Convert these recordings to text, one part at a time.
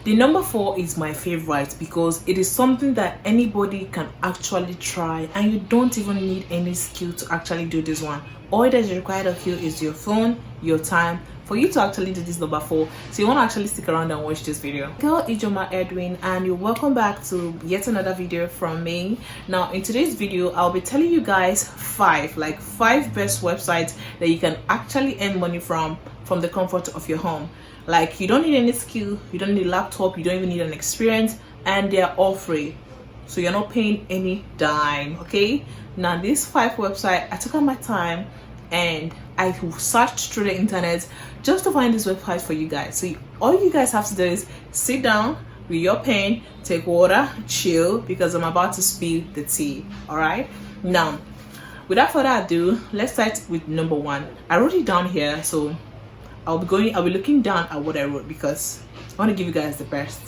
The number 4 is my favorite because it is something that anybody can actually try, and you don't even need any skill to actually do this one. All that is required of you is your phone, your time, for you to actually do this number 4. So you want to actually stick around and watch this video. Girl Ijoma Edwin, and you're welcome back to yet another video from me. Now in today's video, I'll be telling you guys five best websites that you can actually earn money from the comfort of your home. Like, you don't need any skill, you don't need a laptop, you don't even need an experience, and they're all free, so you're not paying any dime. Okay, now these 5 websites, I took out my time and I searched through the internet just to find this website for you guys. So all you guys have to do is sit down with your pen, take water, chill, because I'm about to spill the tea. All right, now without further ado, let's start with number 1. I wrote it down here, so I'll be looking down at what I wrote because I want to give you guys the best.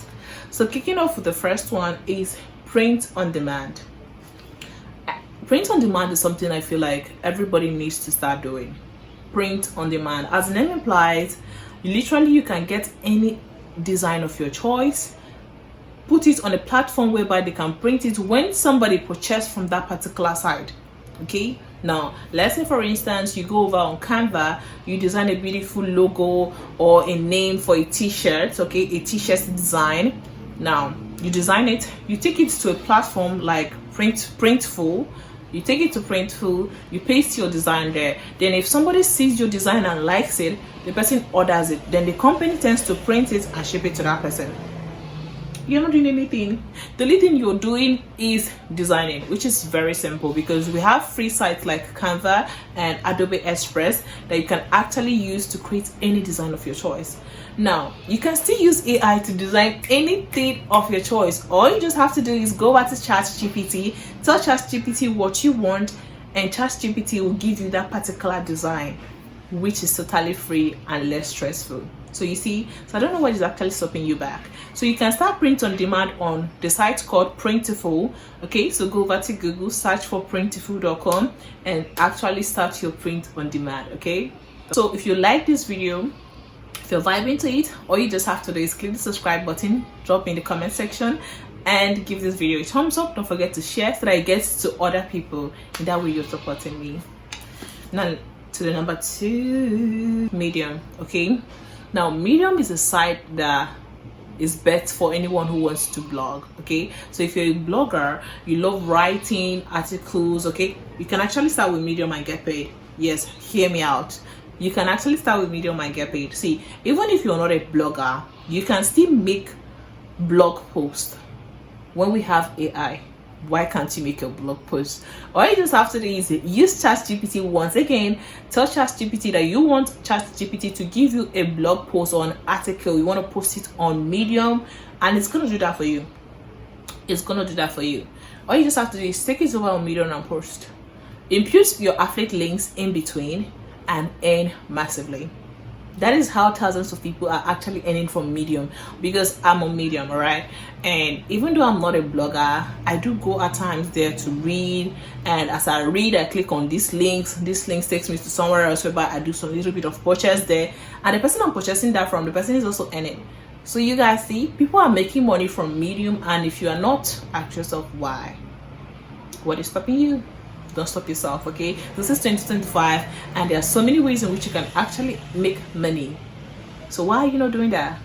So kicking off with the first one is print on demand. Print on demand is something I feel like everybody needs to start doing. Print on demand, as the name implies, you can get any design of your choice, put it on a platform whereby they can print it when somebody purchases from that particular site. Okay, now let's say for instance you go over on Canva, you design a beautiful logo or a name for a t-shirt. Okay, a t-shirt design. Now you design it, you take it to a platform like Printful. You take it to Printful, you paste your design there. Then if somebody sees your design and likes it, the person orders it. Then the company tends to print it and ship it to that person. You're not doing anything. The only thing you're doing is designing, which is very simple because we have free sites like Canva and Adobe Express that you can actually use to create any design of your choice. Now you can still use AI to design anything of your choice. All you just have to do is go back to ChatGPT, tell ChatGPT what you want, and ChatGPT will give you that particular design, which is totally free and less stressful. So you see, so I don't know what is actually stopping you back. So you can start print on demand on the site called Printful. Okay, so go over to Google, search for printful.com and actually start your print on demand. Okay, so if you like this video, if you're vibing to it, all you just have to do is click the subscribe button, drop in the comment section, and give this video a thumbs up. Don't forget to share so that it gets to other people, and that way you're supporting me. Now to the number 2, Medium. Okay, now Medium is a site that is best for anyone who wants to blog. Okay, so if you're a blogger, you love writing articles, okay, you can actually start with Medium and get paid. Yes, hear me out. You can actually start with Medium and get paid. See, even if you're not a blogger, you can still make blog posts. When we have AI, why can't you make a blog post? All you just have to do is use ChatGPT once again. Tell ChatGPT that you want ChatGPT to give you a blog post or an article. You want to post it on Medium, and it's going to do that for you. It's going to do that for you. All you just have to do is take it over on Medium and post. Impute your affiliate links in between and earn massively. That is how thousands of people are actually earning from Medium, because I'm on Medium, all right? And even though I'm not a blogger, I do go at times there to read, and as I read, I click on these links. This link takes me to somewhere else whereby I do some little bit of purchase there, and the person I'm purchasing that from, the person is also earning. So you guys see, people are making money from Medium, and if you are not, ask yourself why. What is stopping you? Don't stop yourself. Okay, this is 2025 and there are so many ways in which you can actually make money. So why are you not doing that?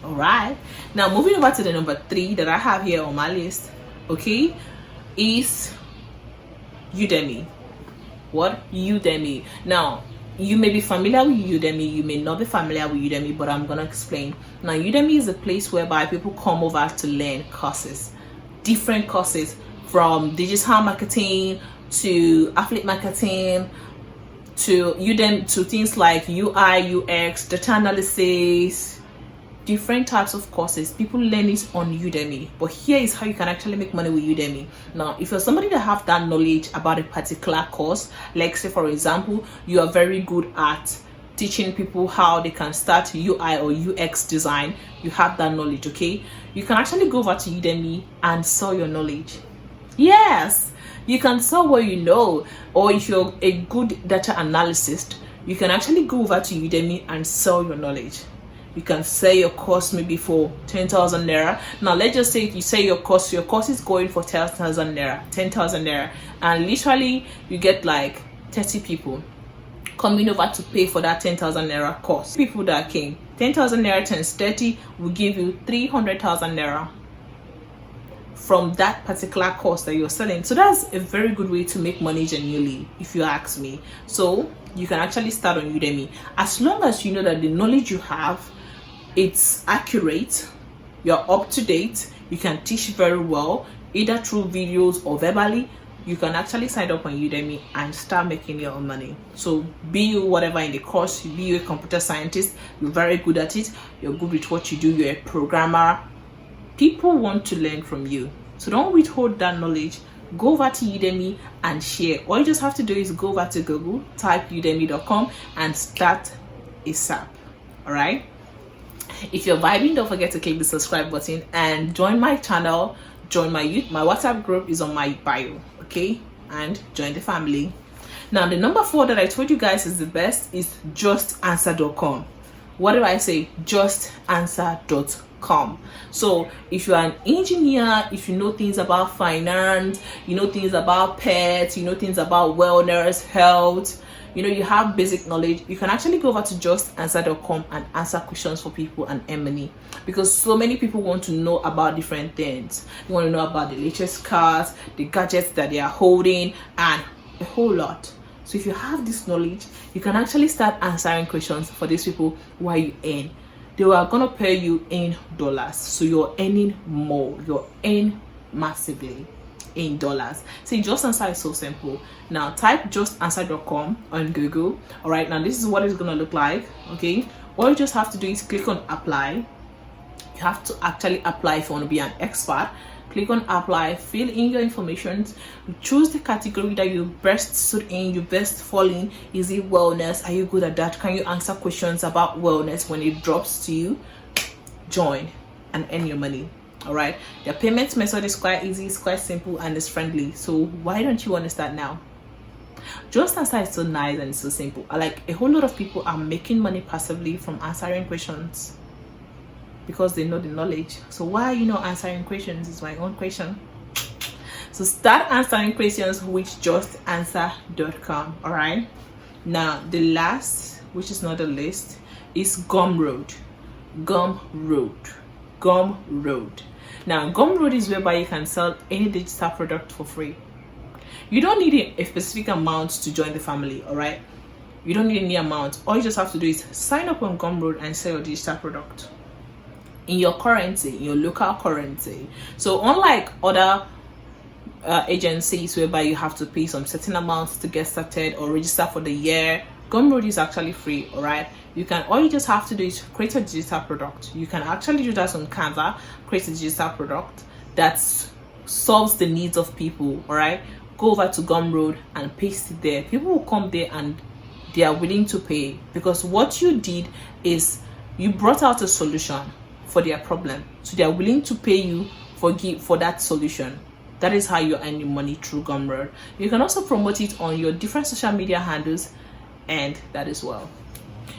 All right, now moving over to the number 3 that I have here on my list, okay, is Udemy. What? Udemy. Now you may be familiar with Udemy, you may not be familiar with Udemy, but I'm gonna explain. Now Udemy is a place whereby people come over to learn courses, different courses, from digital marketing to affiliate marketing to Udemy, to things like UI, UX, data analysis, different types of courses. People learn it on Udemy. But here is how you can actually make money with Udemy. Now, if you're somebody that have that knowledge about a particular course, like say for example, you are very good at teaching people how they can start UI or UX design, you have that knowledge, okay, you can actually go over to Udemy and sell your knowledge. Yes, you can sell what you know. Or if you're a good data analyst, you can actually go over to Udemy and sell your knowledge. You can sell your course maybe for 10,000 naira. Now let's just say you say your course is going for 10,000 naira, and literally you get like 30 people coming over to pay for that 10,000 naira course. People that came, 10,000 naira times 30 will give you 300,000 naira from that particular course that you're selling. So that's a very good way to make money genuinely, if you ask me. So you can actually start on Udemy, as long as you know that the knowledge you have, it's accurate, you're up to date, you can teach very well, either through videos or verbally. You can actually sign up on Udemy and start making your own money. So be you whatever in the course, be you a computer scientist, you're very good at it, you're good with what you do, you're a programmer, people want to learn from you. So don't withhold that knowledge. Go over to Udemy and share. All you just have to do is go over to Google, type udemy.com and start ASAP. All right, if you're vibing, don't forget to click the subscribe button and join my channel. Join my WhatsApp group is on my bio, okay? And join the family. Now the number 4 that I told you guys is the best is justanswer.com. What did I say? Justanswer.com. So if you're an engineer, if you know things about finance, you know things about pets, you know things about wellness, health, you know, you have basic knowledge, you can actually go over to justanswer.com and answer questions for people and earn money, because so many people want to know about different things. You want to know about the latest cars, the gadgets that they are holding, and a whole lot. So if you have this knowledge, you can actually start answering questions for these people while you earn. They are gonna pay you in dollars, so you're earning more, you're earning massively in dollars. See, Just Answer is so simple. Now type justanswer.com on Google. All right, now this is what it's gonna look like. Okay, all you just have to do is click on apply. You have to actually apply if you want to be an expert. Click on apply, fill in your information, choose the category that you best suit in, you best fall in. Is it wellness? Are you good at that? Can you answer questions about wellness? When it drops to you, join and earn your money. All right, the payment method is quite easy, it's quite simple, and it's friendly. So why don't you want to start now? Just Answer is so nice and so simple. Like, a whole lot of people are making money passively from answering questions because they know the knowledge. So why are you not answering questions? Is my own question. So start answering questions with justanswer.com. All right, now the last, which is not a list, is Gumroad. Now Gumroad is whereby you can sell any digital product for free. You don't need a specific amount to join the family. All right, you don't need any amount. All you just have to do is sign up on Gumroad and sell your digital product in your currency, in your local currency. So unlike other agencies whereby you have to pay some certain amounts to get started or register for the year, Gumroad is actually free. All right, all you just have to do is create a digital product. You can actually do that on Canva. Create a digital product that solves the needs of people. All right, go over to Gumroad and paste it there. People will come there and they are willing to pay, because what you did is you brought out a solution for their problem, so they are willing to pay you for that solution. That is how you earn your money through Gumroad. You can also promote it on your different social media handles and that as well.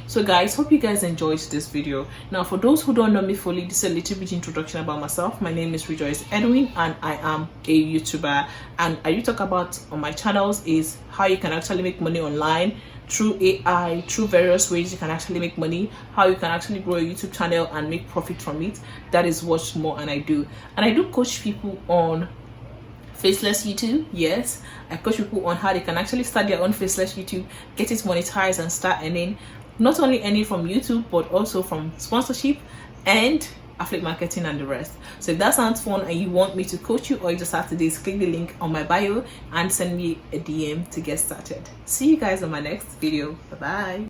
So guys, hope you guys enjoyed this video. Now for those who don't know me fully, this is a little bit introduction about myself. My name is Rejoice Edwin and I am a YouTuber, and I do talk about on my channels is how you can actually make money online through AI, through various ways you can actually make money, how you can actually grow a YouTube channel and make profit from it. That is what more and I do coach people on faceless YouTube. Yes, I coach people on how they can actually start their own faceless YouTube, get it monetized and start earning, not only earning from YouTube but also from sponsorship and affiliate marketing and the rest. So if that sounds fun and you want me to coach you, all you just have to do is click the link on my bio and send me a DM to get started. See you guys on my next video. Bye bye.